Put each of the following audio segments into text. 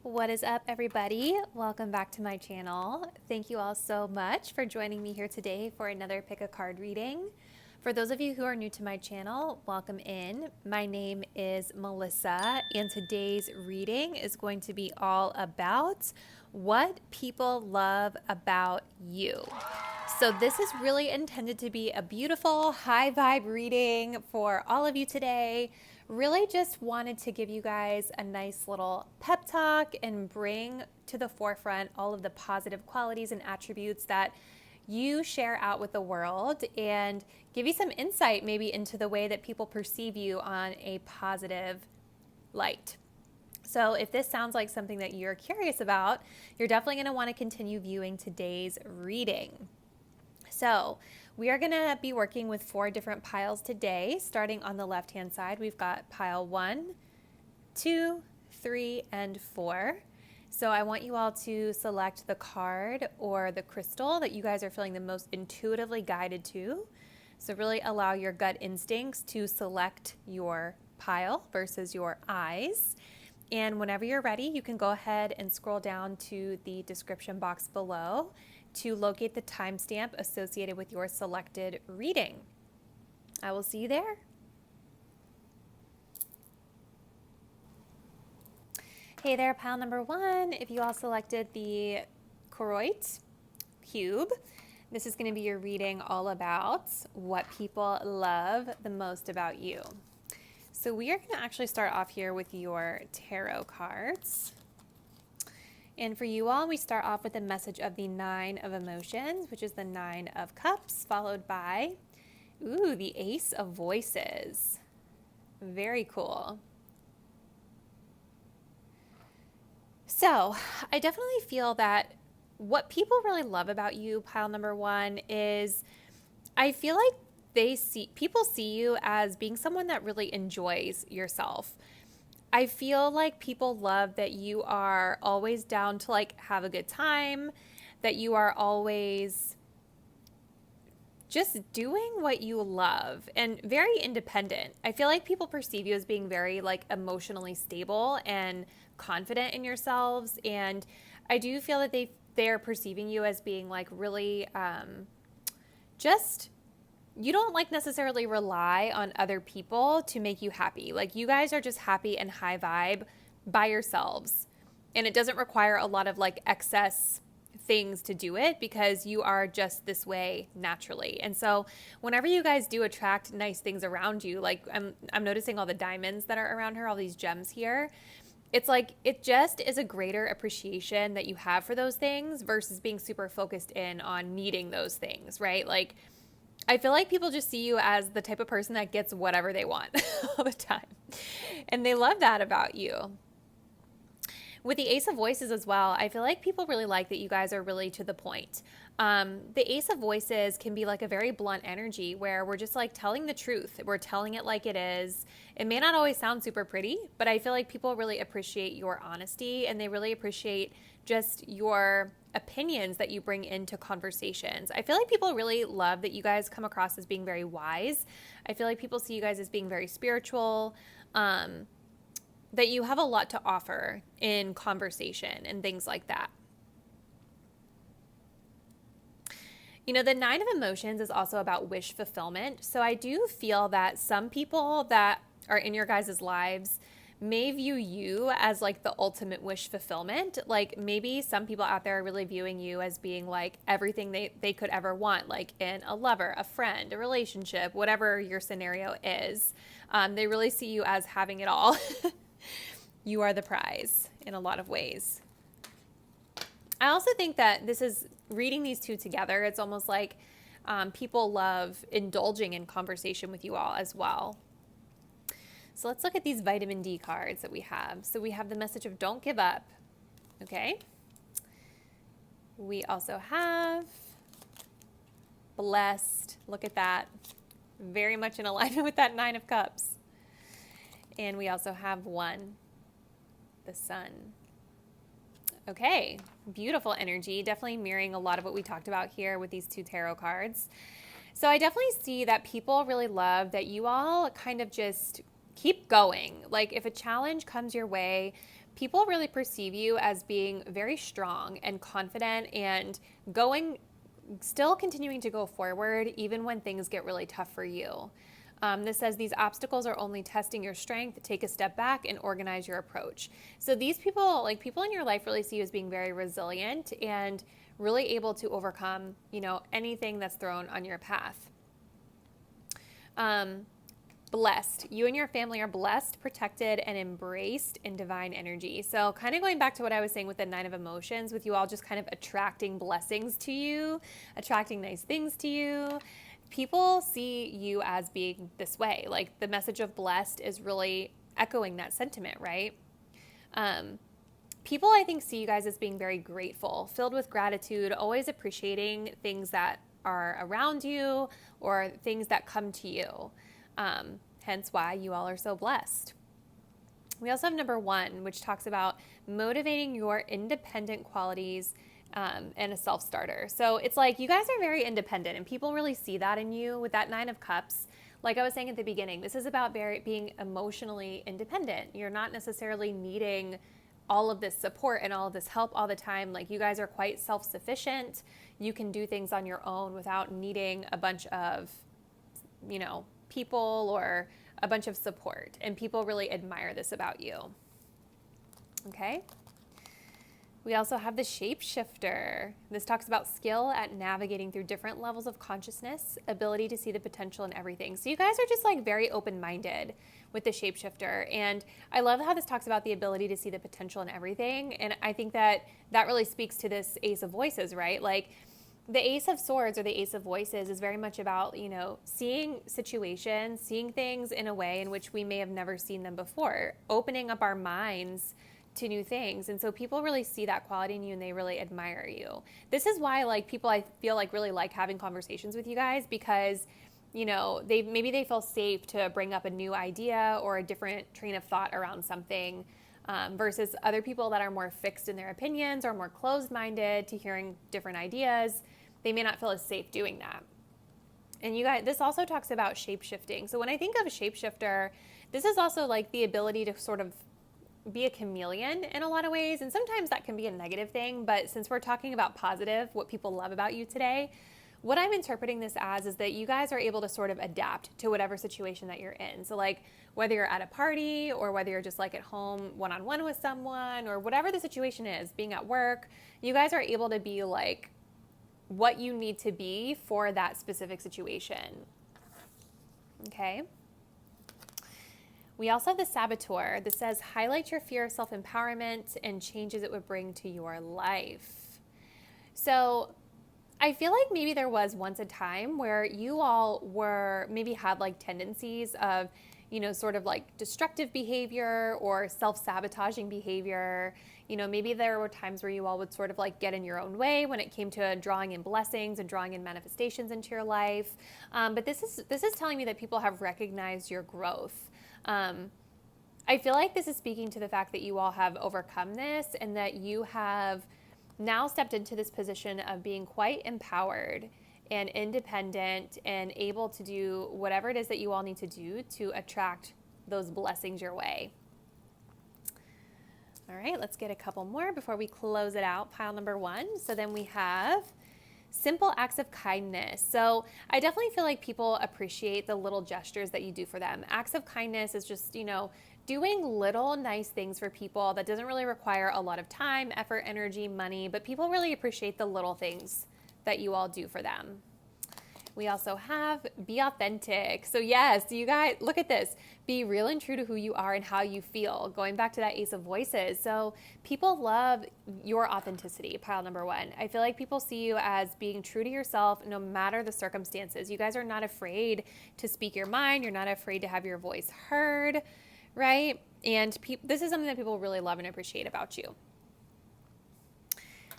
What is up, everybody? Welcome back to my channel. Thank you all so much for joining me here today for another pick a card reading. For those of you who are new to my channel, welcome in. My name is Melissa, and today's reading is going to be all about what people love about you. So this is really intended to be a beautiful, high vibe reading for all of you today. Really just wanted to give you guys a nice little pep talk and bring to the forefront all of the positive qualities and attributes that you share out with the world and give you some insight maybe into the way that people perceive you on a positive light. So if this sounds like something that you're curious about, you're definitely going to want to continue viewing today's reading. So we are going to be working with 4 different piles today. Starting on the left-hand side, we've got pile 1, 2, 3, and 4. So I want you all to select the card or the crystal that you guys are feeling the most intuitively guided to. So really allow your gut instincts to select your pile versus your eyes. And whenever you're ready, you can go ahead and scroll down to the description box below to locate the timestamp associated with your selected reading. I will see you there. Hey there, pile number 1. If you all selected the Koroite cube, this is going to be your reading all about what people love the most about you. So we are going to actually start off here with your tarot cards. And for you all, we start off with the message of the 9 of emotions, which is the 9 of cups, followed by, the Ace of voices. Very cool. So I definitely feel that what people really love about you, pile number 1, is I feel like people see you as being someone that really enjoys yourself. I feel like people love that you are always down to have a good time, that you are always just doing what you love and very independent. I feel like people perceive you as being very emotionally stable and confident in yourselves. And I do feel that they're perceiving you as being really just... You don't necessarily rely on other people to make you happy. You guys are just happy and high vibe by yourselves. And it doesn't require a lot of excess things to do it because you are just this way naturally. And so whenever you guys do attract nice things around you, I'm noticing all the diamonds that are around her, all these gems here. It's it just is a greater appreciation that you have for those things versus being super focused in on needing those things, right? I feel like people just see you as the type of person that gets whatever they want all the time. And they love that about you. With the Ace of Voices as well, I feel like people really like that you guys are really to the point. The Ace of Voices can be a very blunt energy where we're just telling the truth. We're telling it like it is. It may not always sound super pretty, but I feel like people really appreciate your honesty and they really appreciate just your opinions that you bring into conversations. I feel like people really love that you guys come across as being very wise. I feel like people see you guys as being very spiritual, that you have a lot to offer in conversation and things like that. The 9 of emotions is also about wish fulfillment. So I do feel that some people that are in your guys' lives may view you as the ultimate wish fulfillment. Maybe some people out there are really viewing you as being everything they could ever want, in a lover, a friend, a relationship, whatever your scenario is. They really see you as having it all. You are the prize in a lot of ways. I also think that this is reading these two together. It's almost people love indulging in conversation with you all as well. So let's look at these vitamin D cards that we have. So we have the message of don't give up. Okay. We also have blessed. Look at that. Very much in alignment with that 9 of cups. And we also have 1, the sun. Okay, beautiful energy. Definitely mirroring a lot of what we talked about here with these 2 tarot cards. So I definitely see that people really love that you all kind of just keep going. Like if a challenge comes your way, people really perceive you as being very strong and confident and still continuing to go forward even when things get really tough for you. This says these obstacles are only testing your strength. Take a step back and organize your approach. So these people, like people in your life, really see you as being very resilient and really able to overcome, anything that's thrown on your path. Blessed. You and your family are blessed, protected, and embraced in divine energy. So kind of going back to what I was saying with the 9 of emotions, with you all just kind of attracting blessings to you, attracting nice things to you. People see you as being this way. Like the message of blessed is really echoing that sentiment, right? People, I think, see you guys as being very grateful, filled with gratitude, always appreciating things that are around you or things that come to you. Hence why you all are so blessed. We also have number 1, which talks about motivating your independent qualities and a self-starter. So it's like you guys are very independent and people really see that in you with that 9 of Cups. Like I was saying at the beginning, this is about being emotionally independent. You're not necessarily needing all of this support and all of this help all the time. Like you guys are quite self-sufficient. You can do things on your own without needing a bunch of, people or a bunch of support. And people really admire this about you. Okay. We also have the shapeshifter. This talks about skill at navigating through different levels of consciousness, ability to see the potential in everything. So you guys are just like very open-minded with the shapeshifter. And I love how this talks about the ability to see the potential in everything. And I think that really speaks to this Ace of Voices, right? Like the Ace of Swords or the Ace of Voices is very much about, seeing situations, seeing things in a way in which we may have never seen them before, opening up our minds to new things. And so people really see that quality in you and they really admire you. This is why people I feel like really like having conversations with you guys because, they feel safe to bring up a new idea or a different train of thought around something versus other people that are more fixed in their opinions or more closed-minded to hearing different ideas. They may not feel as safe doing that. And you guys, this also talks about shape-shifting. So when I think of a shapeshifter, this is also like the ability to sort of be a chameleon in a lot of ways. And sometimes that can be a negative thing. But since we're talking about positive, what people love about you today, what I'm interpreting this as is that you guys are able to sort of adapt to whatever situation that you're in. So like whether you're at a party or whether you're just like at home one-on-one with someone or whatever the situation is, being at work, you guys are able to be like what you need to be for that specific situation. Okay. We also have the Saboteur. This says, highlight your fear of self-empowerment and changes it would bring to your life. So I feel like maybe there was once a time where you all maybe had like tendencies of, sort of like destructive behavior or self-sabotaging behavior. Maybe there were times where you all would sort of like get in your own way when it came to drawing in blessings and drawing in manifestations into your life. But this is telling me that people have recognized your growth. I feel like this is speaking to the fact that you all have overcome this and that you have now stepped into this position of being quite empowered and independent and able to do whatever it is that you all need to do to attract those blessings your way. All right, let's get a couple more before we close it out. Pile number 1. So then we have simple acts of kindness. So I definitely feel like people appreciate the little gestures that you do for them. Acts of kindness is just, doing little nice things for people that doesn't really require a lot of time, effort, energy, money, but people really appreciate the little things that you all do for them. We also have be authentic. So yes, you guys, look at this. Be real and true to who you are and how you feel. Going back to that Ace of Voices. So people love your authenticity, pile number 1. I feel like people see you as being true to yourself no matter the circumstances. You guys are not afraid to speak your mind. You're not afraid to have your voice heard, right? And this is something that people really love and appreciate about you.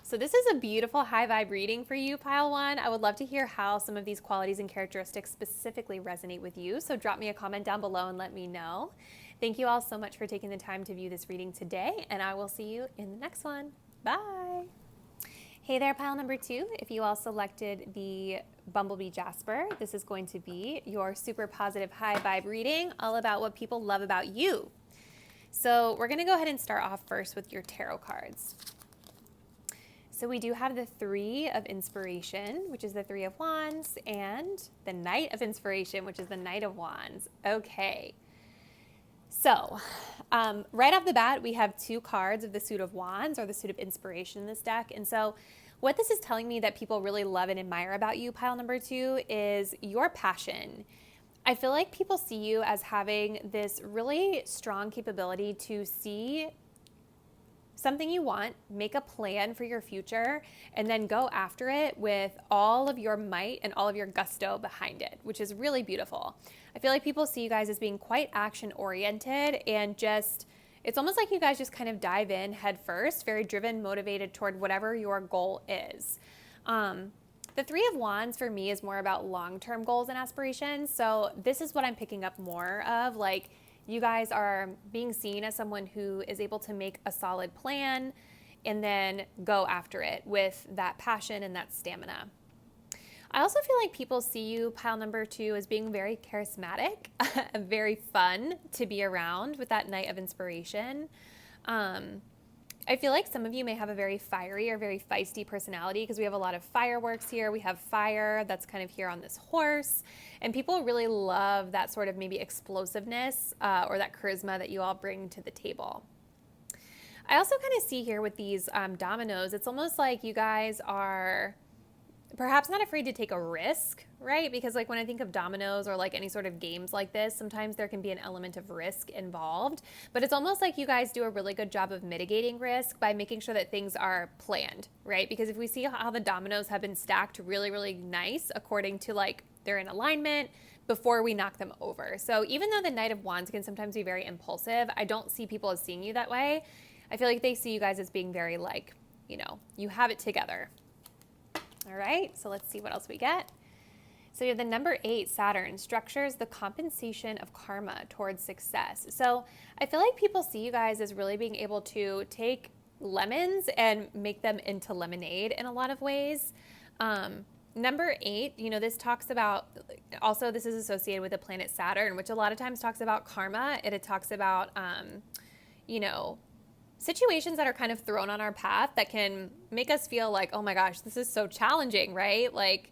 So this is a beautiful high vibe reading for you, pile 1. I would love to hear how some of these qualities and characteristics specifically resonate with you. So drop me a comment down below and let me know. Thank you all so much for taking the time to view this reading today, and I will see you in the next one. Bye. Hey there, pile number 2. If you all selected the Bumblebee Jasper. This is going to be your super positive high vibe reading, all about what people love about you. So we're going to go ahead and start off first with your tarot cards. So we do have the Three of Inspiration, which is the Three of Wands, and the Knight of Inspiration, which is the Knight of Wands. Okay. So right off the bat, we have two cards of the Suit of Wands, or the Suit of Inspiration in this deck. And so what this is telling me that people really love and admire about you, pile number two, is your passion. I feel like people see you as having this really strong capability to see something you want, make a plan for your future, and then go after it with all of your might and all of your gusto behind it, which is really beautiful. I feel like people see you guys as being quite action oriented, and just, it's almost like you guys just kind of dive in head first, very driven, motivated toward whatever your goal is. The Three of Wands for me is more about long-term goals and aspirations. So this is what I'm picking up more of, like, you guys are being seen as someone who is able to make a solid plan and then go after it with that passion and that stamina. I also feel like people see you, pile number two, as being very charismatic, very fun to be around with that Knight of Inspiration. I feel like some of you may have a very fiery or very feisty personality, because we have a lot of fireworks here. We have fire that's kind of here on this horse, and people really love that sort of maybe explosiveness or that charisma that you all bring to the table. I also kind of see here with these dominoes, it's almost like you guys are perhaps not afraid to take a risk, right? Because like when I think of dominoes or like any sort of games like this, sometimes there can be an element of risk involved, but it's almost like you guys do a really good job of mitigating risk by making sure that things are planned, right? Because if we see how the dominoes have been stacked really, really nice according to like they're in alignment before we knock them over. So even though the Knight of Wands can sometimes be very impulsive, I don't see people as seeing you that way. I feel like they see you guys as being very like, you know, you have it together. All right, so let's see what else we get. So you have the number 8, Saturn, structures the compensation of karma towards success. So I feel like people see you guys as really being able to take lemons and make them into lemonade in a lot of ways. Number 8, you know, this talks about, also this is associated with the planet Saturn, which a lot of times talks about karma. It talks about, you know, situations that are kind of thrown on our path that can make us feel like, oh my gosh, this is so challenging, right? Like,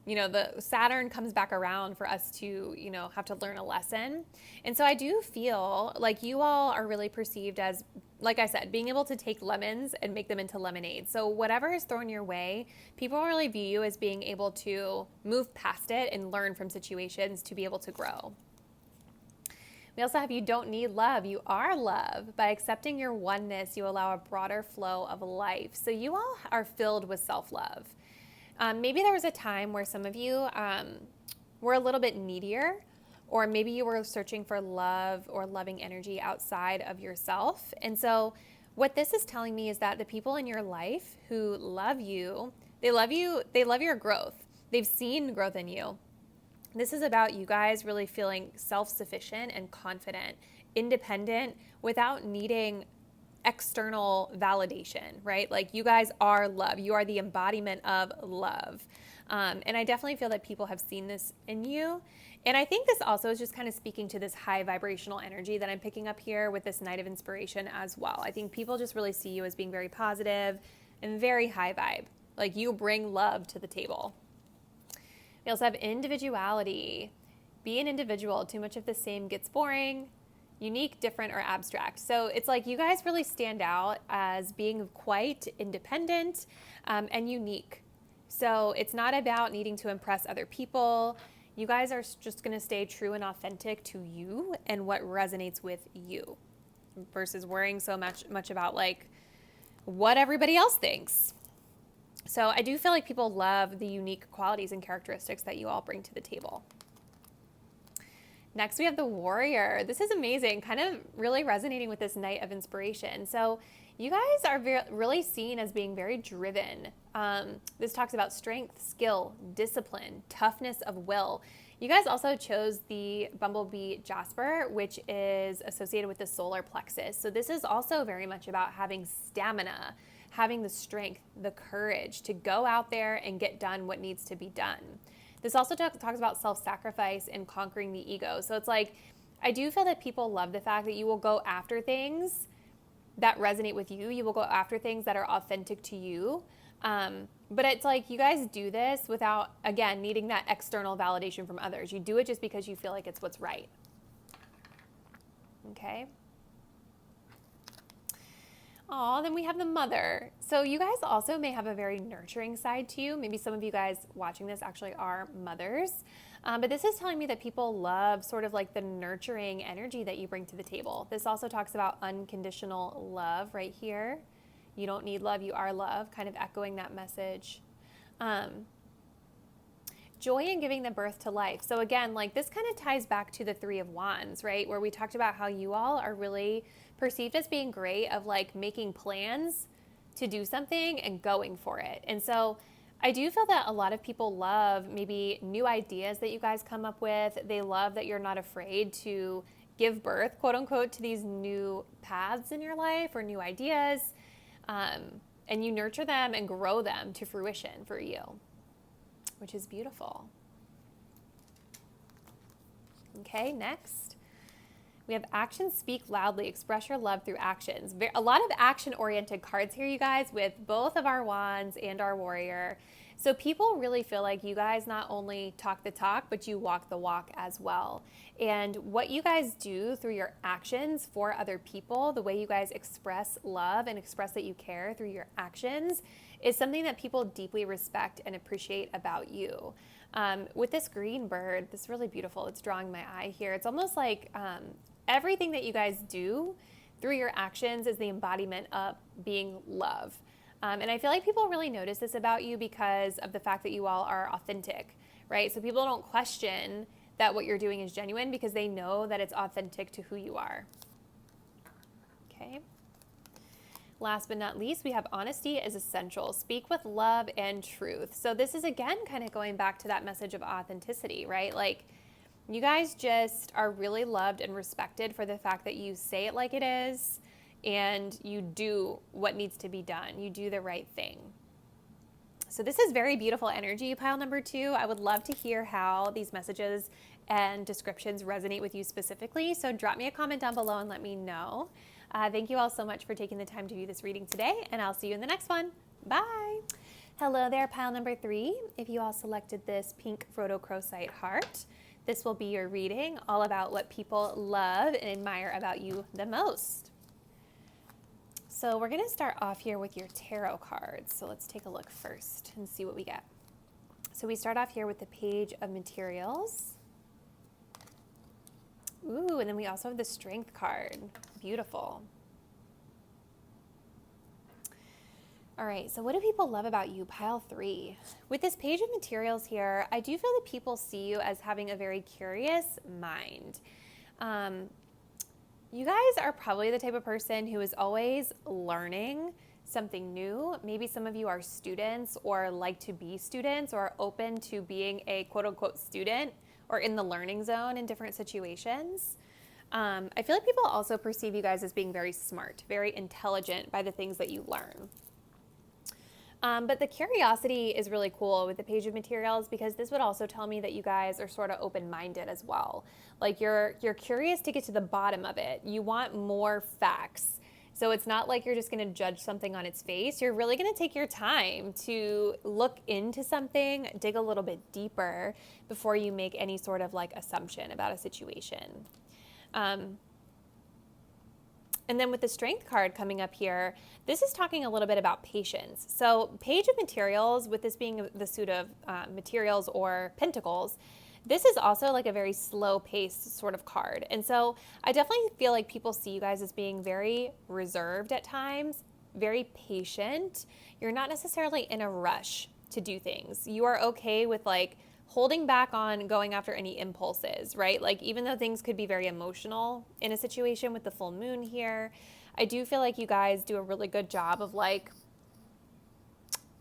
you know, the Saturn comes back around for us to, you know, have to learn a lesson. And so I do feel like you all are really perceived as, like I said, being able to take lemons and make them into lemonade. So whatever is thrown your way, people really view you as being able to move past it and learn from situations to be able to grow. We also have you don't need love, you are love. By accepting your oneness, you allow a broader flow of life. So you all are filled with self-love. Maybe there was a time where some of you were a little bit needier, or maybe you were searching for love or loving energy outside of yourself. And so what this is telling me is that the people in your life who love you, they love your growth. They've seen growth in you. This is about you guys really feeling self-sufficient and confident, independent, without needing external validation, right? Like you guys are love. You are the embodiment of love. And I definitely feel that people have seen this in you. And I think this also is just kind of speaking to this high vibrational energy that I'm picking up here with this Knight of Inspiration as well. I think people just really see you as being very positive and very high vibe. Like you bring love to the table. We also have individuality. Be an individual. Too much of the same gets boring. Unique, different, or abstract. So it's like you guys really stand out as being quite independent and unique. So it's not about needing to impress other people. You guys are just going to stay true and authentic to you and what resonates with you, versus worrying so much about like what everybody else thinks. So I do feel like people love the unique qualities and characteristics that you all bring to the table. Next, we have the Warrior. This is amazing, kind of really resonating with this Knight of Inspiration. So you guys are really seen as being very driven. This talks about strength, skill, discipline, toughness of will. You guys also chose the Bumblebee Jasper, which is associated with the solar plexus. So this is also very much about having stamina, having the strength, the courage to go out there and get done what needs to be done. This also talks about self-sacrifice and conquering the ego. So it's like, I do feel that people love the fact that you will go after things that resonate with you. You will go after things that are authentic to you. But it's like, you guys do this without, again, needing that external validation from others. You do it just because you feel like it's what's right. Okay. Oh, then we have the Mother. So you guys also may have a very nurturing side to you. Maybe some of you guys watching this actually are mothers. But this is telling me that people love sort of like the nurturing energy that you bring to the table. This also talks about unconditional love right here. You don't need love, you are love, kind of echoing that message. Joy in giving the birth to life. So again, like this kind of ties back to the Three of Wands, right? Where we talked about how you all are really perceived as being great of like making plans to do something and going for it. And so I do feel that a lot of people love maybe new ideas that you guys come up with. They love that you're not afraid to give birth, quote unquote, to these new paths in your life or new ideas. And you nurture them and grow them to fruition for you, which is beautiful. Okay, next. We have actions speak loudly. Express your love through actions. A lot of action-oriented cards here, you guys, with both of our Wands and our Warrior. So people really feel like you guys not only talk the talk, but you walk the walk as well. And what you guys do through your actions for other people, the way you guys express love and express that you care through your actions, is something that people deeply respect and appreciate about you. With this green bird, this is really beautiful. It's drawing my eye here. It's almost like everything that you guys do through your actions is the embodiment of being love. And I feel like people really notice this about you because of the fact that you all are authentic, right? So people don't question that what you're doing is genuine because they know that it's authentic to who you are. Okay. Last but not least, we have honesty is essential. Speak with love and truth. So this is, again, kind of going back to that message of authenticity, right? Like, you guys just are really loved and respected for the fact that you say it like it is and you do what needs to be done. You do the right thing. So this is very beautiful energy, pile number 2. I would love to hear how these messages and descriptions resonate with you specifically. So drop me a comment down below and let me know. Thank you all so much for taking the time to do this reading today, and I'll see you in the next one. Bye. Hello there, pile number 3. If you all selected this pink rhodochrosite heart, this will be your reading all about what people love and admire about you the most. So we're going to start off here with your tarot cards. So let's take a look first and see what we get. So we start off here with the Page of Materials. Ooh, and then we also have the Strength card. Beautiful. All right, so what do people love about you? Pile 3. With this Page of Materials here, I do feel that people see you as having a very curious mind. You guys are probably the type of person who is always learning something new. Maybe some of you are students or like to be students or open to being a quote-unquote student or in the learning zone in different situations. I feel like people also perceive you guys as being very smart, very intelligent by the things that you learn. But the curiosity is really cool with the Page of Materials because this would also tell me that you guys are sort of open-minded as well. Like you're curious to get to the bottom of it. You want more facts. So it's not like you're just going to judge something on its face. You're really going to take your time to look into something, dig a little bit deeper before you make any sort of like assumption about a situation. And then with the Strength card coming up here, this is talking a little bit about patience. So Page of Materials, with this being the suit of materials or pentacles, this is also like a very slow-paced sort of card. And so I definitely feel like people see you guys as being very reserved at times, very patient. You're not necessarily in a rush to do things. You are okay with like holding back on going after any impulses, right? Like even though things could be very emotional in a situation with the full moon here, I do feel like you guys do a really good job of like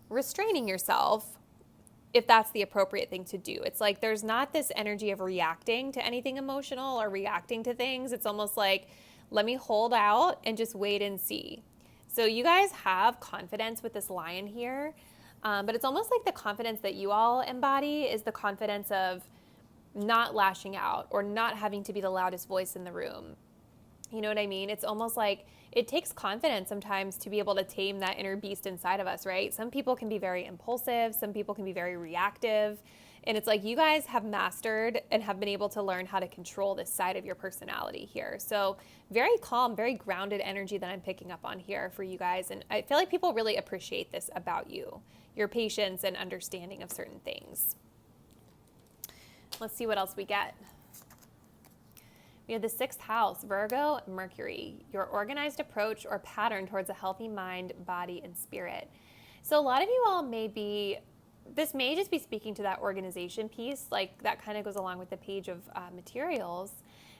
restraining yourself if that's the appropriate thing to do. It's like there's not this energy of reacting to anything emotional or reacting to things. It's almost like, let me hold out and just wait and see. So you guys have confidence with this lion here. But it's almost like the confidence that you all embody is the confidence of not lashing out or not having to be the loudest voice in the room. You know what I mean? It's almost like it takes confidence sometimes to be able to tame that inner beast inside of us, right? Some people can be very impulsive. Some people can be very reactive. And it's like you guys have mastered and have been able to learn how to control this side of your personality here. So very calm, very grounded energy that I'm picking up on here for you guys. And I feel like people really appreciate this about you, your patience and understanding of certain things. Let's see what else we get. We have the 6th house, Virgo, Mercury, your organized approach or pattern towards a healthy mind, body, and spirit. So a lot of you all this may just be speaking to that organization piece, like that kind of goes along with the page of materials.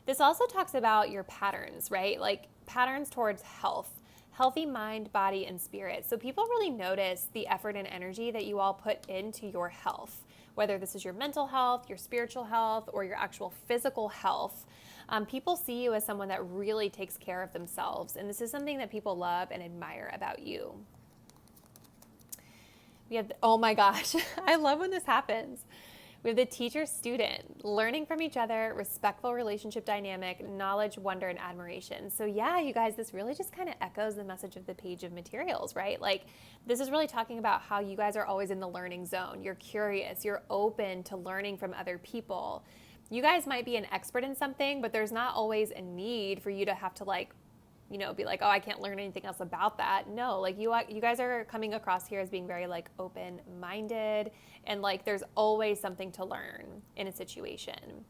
This also talks about your patterns, right? Like patterns towards health, healthy mind, body, and spirit. So people really notice the effort and energy that you all put into your health, whether this is your mental health, your spiritual health, or your actual physical health. People see you as someone that really takes care of themselves, and this is something that people love and admire about you. We have, oh my gosh, I love when this happens. We have the teacher-student, learning from each other, respectful relationship dynamic, knowledge, wonder, and admiration. So yeah, you guys, this really just kind of echoes the message of the page of materials, right? Like this is really talking about how you guys are always in the learning zone. You're curious, you're open to learning from other people. You guys might be an expert in something, but there's not always a need for you to have to be like, oh, I can't learn anything else about that. No, like you guys are coming across here as being very like open-minded and like there's always something to learn in a situation.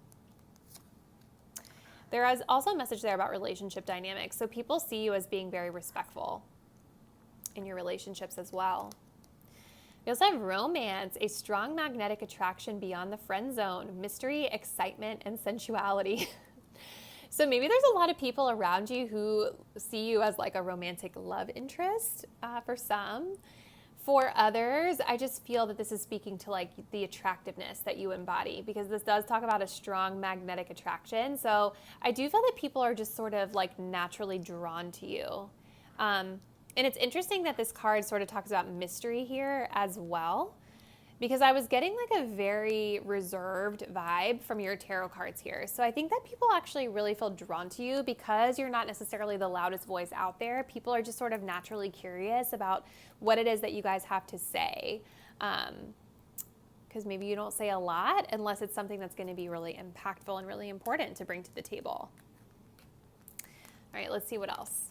There is also a message there about relationship dynamics. So people see you as being very respectful in your relationships as well. We also have romance, a strong magnetic attraction beyond the friend zone, mystery, excitement, and sensuality. So maybe there's a lot of people around you who see you as like a romantic love interest for some. For others, I just feel that this is speaking to like the attractiveness that you embody, because this does talk about a strong magnetic attraction. So I do feel that people are just sort of like naturally drawn to you. And it's interesting that this card sort of talks about mystery here as well, because I was getting like a very reserved vibe from your tarot cards here. So I think that people actually really feel drawn to you because you're not necessarily the loudest voice out there. People are just sort of naturally curious about what it is that you guys have to say. Because maybe you don't say a lot unless it's something that's going to be really impactful and really important to bring to the table. All right, let's see what else.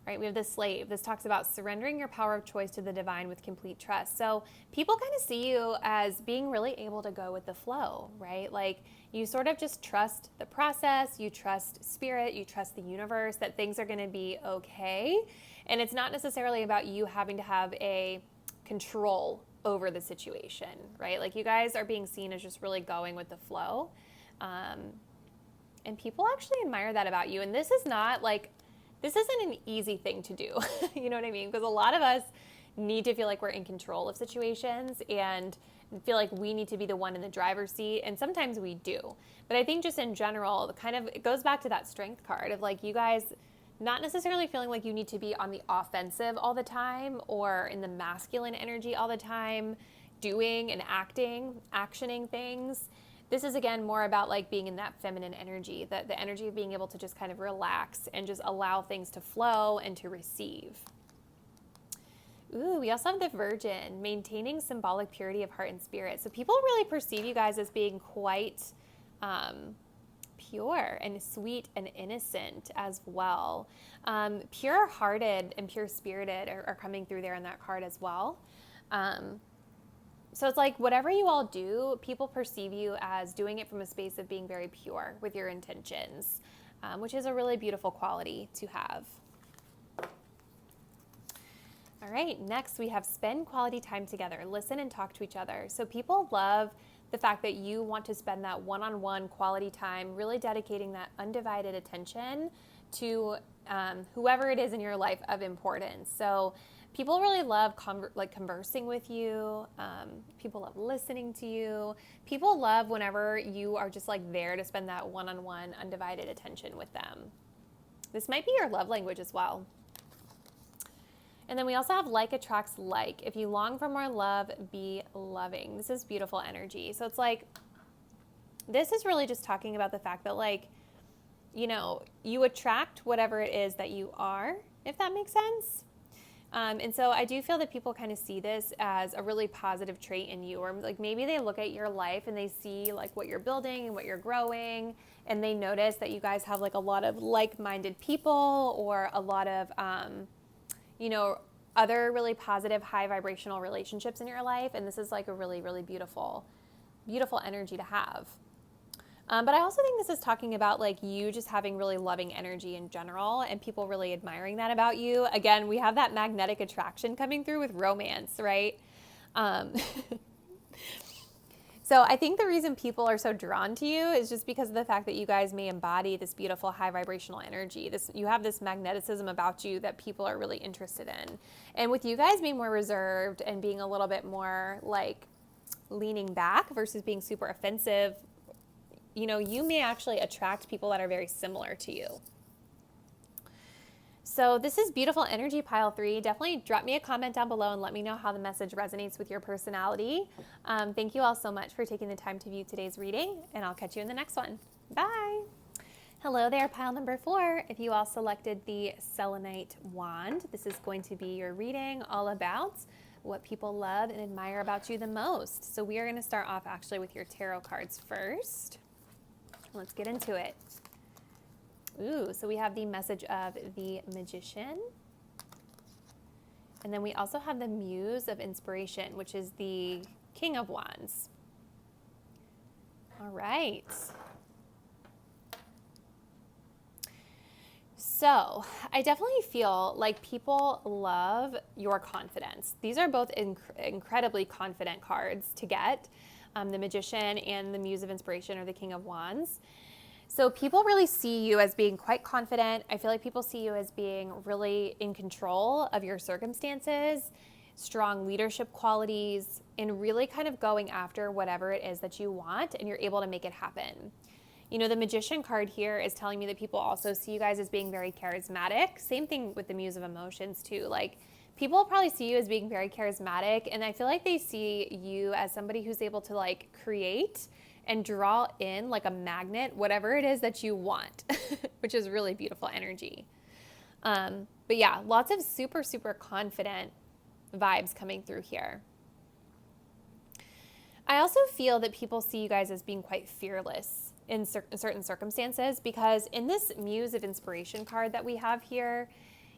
Right, we have the slave. This talks about surrendering your power of choice to the divine with complete trust. So people kind of see you as being really able to go with the flow, right? Like you sort of just trust the process, you trust spirit, you trust the universe, that things are going to be okay. And it's not necessarily about you having to have a control over the situation, right? Like you guys are being seen as just really going with the flow. And people actually admire that about you. And this isn't an easy thing to do. You know what I mean? Because a lot of us need to feel like we're in control of situations and feel like we need to be the one in the driver's seat. And sometimes we do. But I think just in general, it goes back to that strength card of like you guys not necessarily feeling like you need to be on the offensive all the time or in the masculine energy all the time, doing and actioning things. This is, again, more about like being in that feminine energy, the energy of being able to just kind of relax and just allow things to flow and to receive. Ooh, we also have the Virgin, maintaining symbolic purity of heart and spirit. So people really perceive you guys as being quite pure and sweet and innocent as well. Pure-hearted and pure-spirited are coming through there in that card as well. So it's like whatever you all do, people perceive you as doing it from a space of being very pure with your intentions, which is a really beautiful quality to have. All right, next we have spend quality time together, listen and talk to each other. So people love the fact that you want to spend that one-on-one quality time, really dedicating that undivided attention to whoever it is in your life of importance. So people really love conversing with you. People love listening to you. People love whenever you are just like there to spend that one-on-one undivided attention with them. This might be your love language as well. And then we also have like attracts like. If you long for more love, be loving. This is beautiful energy. So it's like, this is really just talking about the fact that like, you know, you attract whatever it is that you are, if that makes sense. And so I do feel that people kind of see this as a really positive trait in you, or like maybe they look at your life and they see like what you're building and what you're growing, and they notice that you guys have like a lot of like-minded people, or a lot of, you know, other really positive, high vibrational relationships in your life. And this is like a really, really beautiful, beautiful energy to have. But I also think this is talking about like you just having really loving energy in general, and people really admiring that about you. Again, we have that magnetic attraction coming through with romance, right? So I think the reason people are so drawn to you is just because of the fact that you guys may embody this beautiful high vibrational energy. You have this magnetism about you that people are really interested in. And with you guys being more reserved and being a little bit more like leaning back versus being super offensive, you know, you may actually attract people that are very similar to you. So this is beautiful energy, pile 3. Definitely drop me a comment down below and let me know how the message resonates with your personality. Thank you all so much for taking the time to view today's reading, and I'll catch you in the next one. Bye. Hello there, pile number 4. If you all selected the selenite wand, this is going to be your reading all about what people love and admire about you the most. So we are going to start off actually with your tarot cards first. Let's get into it. Ooh, so we have the message of the Magician. And then we also have the Muse of Inspiration, which is the King of Wands. All right. So I definitely feel like people love your confidence. These are both incredibly confident cards to get. The Magician and the Muse of Inspiration, or the King of Wands. So people really see you as being quite confident. I feel like people see you as being really in control of your circumstances, strong leadership qualities, and really kind of going after whatever it is that you want, and you're able to make it happen. You know, the Magician card here is telling me that people also see you guys as being very charismatic. Same thing with the Muse of Emotions too. Like, people probably see you as being very charismatic, and I feel like they see you as somebody who's able to like create and draw in like a magnet, whatever it is that you want, which is really beautiful energy. But yeah, lots of super, super confident vibes coming through here. I also feel that people see you guys as being quite fearless in certain circumstances, because in this Muse of Inspiration card that we have here,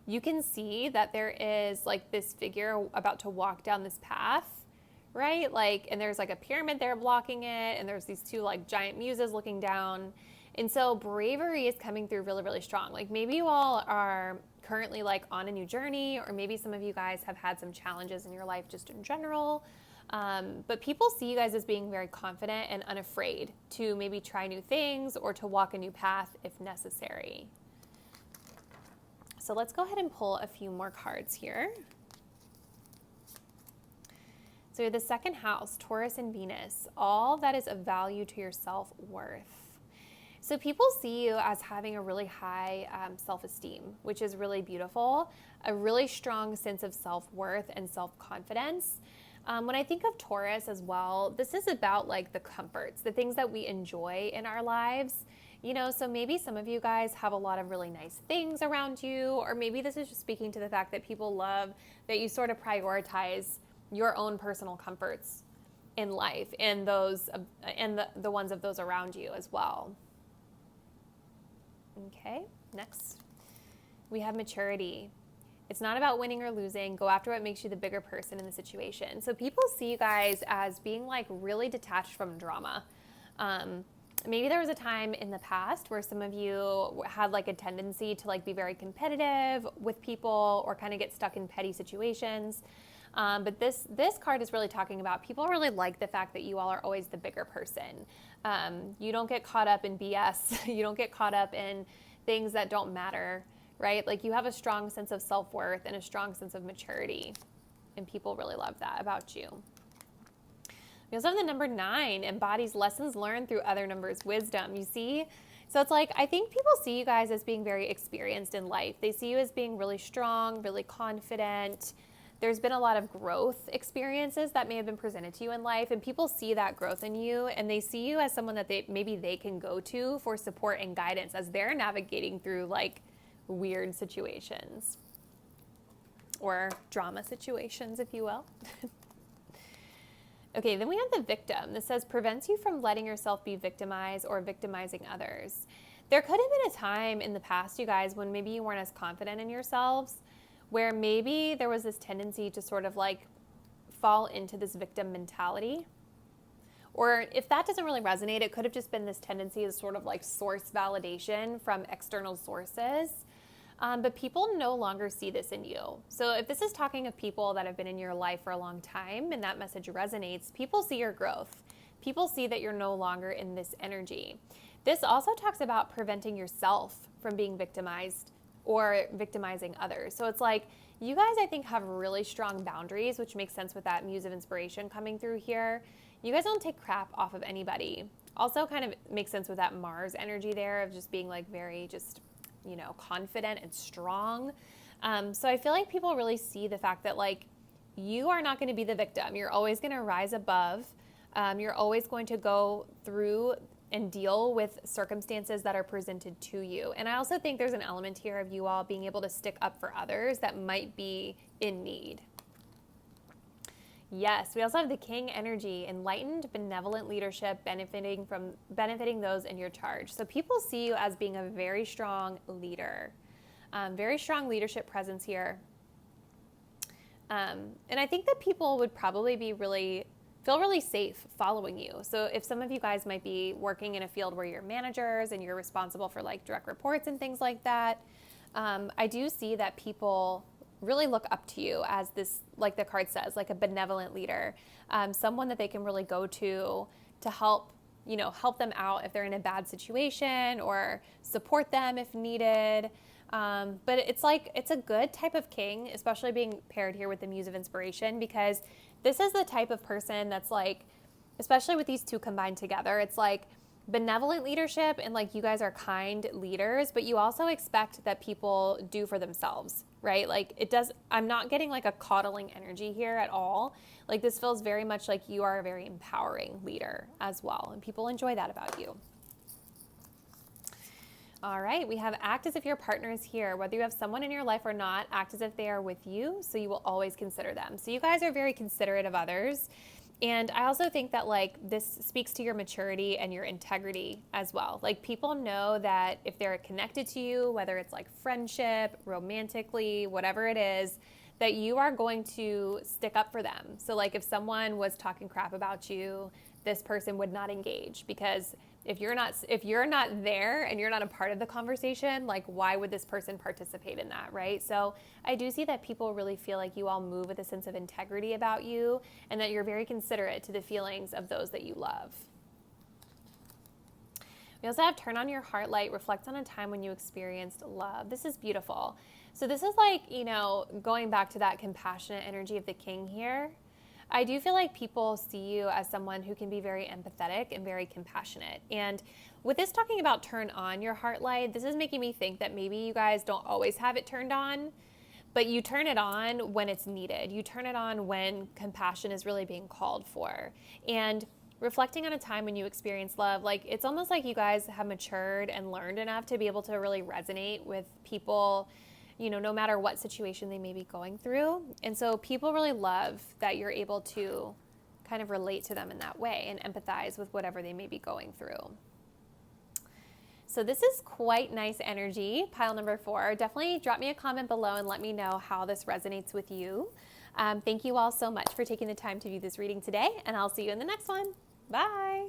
you can see that there is like this figure about to walk down this path, right? Like, and there's like a pyramid there blocking it, and there's these two like giant muses looking down. And so bravery is coming through really, really strong. Like, maybe you all are currently like on a new journey, or maybe some of you guys have had some challenges in your life just in general. But people see you guys as being very confident and unafraid to maybe try new things or to walk a new path if necessary. So let's go ahead and pull a few more cards here. So the second house, Taurus and Venus, all that is of value to your self-worth. So people see you as having a really high self-esteem, which is really beautiful, a really strong sense of self-worth and self-confidence. When I think of Taurus as well, this is about like the comforts, the things that we enjoy in our lives. You know, so maybe some of you guys have a lot of really nice things around you, or maybe this is just speaking to the fact that people love that you sort of prioritize your own personal comforts in life, and those and the ones of those around you as well. Okay, next we have maturity. It's not about winning or losing. Go after what makes you the bigger person in the situation. So people see you guys as being like really detached from drama. Maybe there was a time in the past where some of you had like a tendency to like be very competitive with people, or kind of get stuck in petty situations. But this card is really talking about people really like the fact that you all are always the bigger person. You don't get caught up in BS. You don't get caught up in things that don't matter, right? Like, you have a strong sense of self-worth and a strong sense of maturity, and people really love that about you. We also have the number 9, embodies lessons learned through other numbers' wisdom. You see, So it's like, I think people see you guys as being very experienced in life. They see you as being really strong, really confident. There's been a lot of growth experiences that may have been presented to you in life, and people see that growth in you, and they see you as someone that maybe they can go to for support and guidance as they're navigating through like weird situations or drama situations, if you will. Okay, then we have the victim. This says prevents you from letting yourself be victimized or victimizing others. There could have been a time in the past, you guys, when maybe you weren't as confident in yourselves, where maybe there was this tendency to sort of like fall into this victim mentality. Or if that doesn't really resonate, it could have just been this tendency to sort of like source validation from external sources. But people no longer see this in you. So if this is talking of people that have been in your life for a long time and that message resonates, people see your growth. People see that you're no longer in this energy. This also talks about preventing yourself from being victimized or victimizing others. So it's like, you guys, I think, have really strong boundaries, which makes sense with that Muse of Inspiration coming through here. You guys don't take crap off of anybody. Also kind of makes sense with that Mars energy there of just being like very just, you know, confident and strong. So I feel like people really see the fact that like you are not going to be the victim. You're always going to rise above. You're always going to go through and deal with circumstances that are presented to you. And I also think there's an element here of you all being able to stick up for others that might be in need. Yes, we also have the King energy, enlightened, benevolent leadership, benefiting those in your charge. So people see you as being a very strong leader, very strong leadership presence here. And I think that people would probably feel really safe following you. So if some of you guys might be working in a field where you're managers and you're responsible for like direct reports and things like that, I do see that people really look up to you as this, like the card says, like a benevolent leader, someone that they can really go to help them out if they're in a bad situation or support them if needed. But it's like, it's a good type of king, especially being paired here with the Muse of Inspiration, because this is the type of person that's like, especially with these two combined together, it's like benevolent leadership and like you guys are kind leaders, but you also expect that people do for themselves, right? Like I'm not getting like a coddling energy here at all. Like this feels very much like you are a very empowering leader as well, and people enjoy that about you. All right, we have act as if your partner is here. Whether you have someone in your life or not, act as if they are with you, so you will always consider them. So you guys are very considerate of others. And I also think that like this speaks to your maturity and your integrity as well. Like people know that if they're connected to you, whether it's like friendship, romantically, whatever it is, that you are going to stick up for them. So like if someone was talking crap about you, this person would not engage, because if you're not there and you're not a part of the conversation, like why would this person participate in that, right? So I do see that people really feel like you all move with a sense of integrity about you, and that you're very considerate to the feelings of those that you love. We also have turn on your heart light, reflect on a time when you experienced love. This is beautiful. So this is like, going back to that compassionate energy of the king here. I do feel like people see you as someone who can be very empathetic and very compassionate. And with this talking about turn on your heart light, this is making me think that maybe you guys don't always have it turned on, but you turn it on when it's needed. You turn it on when compassion is really being called for. And reflecting on a time when you experienced love, like it's almost like you guys have matured and learned enough to be able to really resonate with people, no matter what situation they may be going through. And so people really love that you're able to kind of relate to them in that way and empathize with whatever they may be going through. So this is quite nice energy, pile number 4. Definitely drop me a comment below and let me know how this resonates with you. Thank you all so much for taking the time to view this reading today, and I'll see you in the next one. Bye.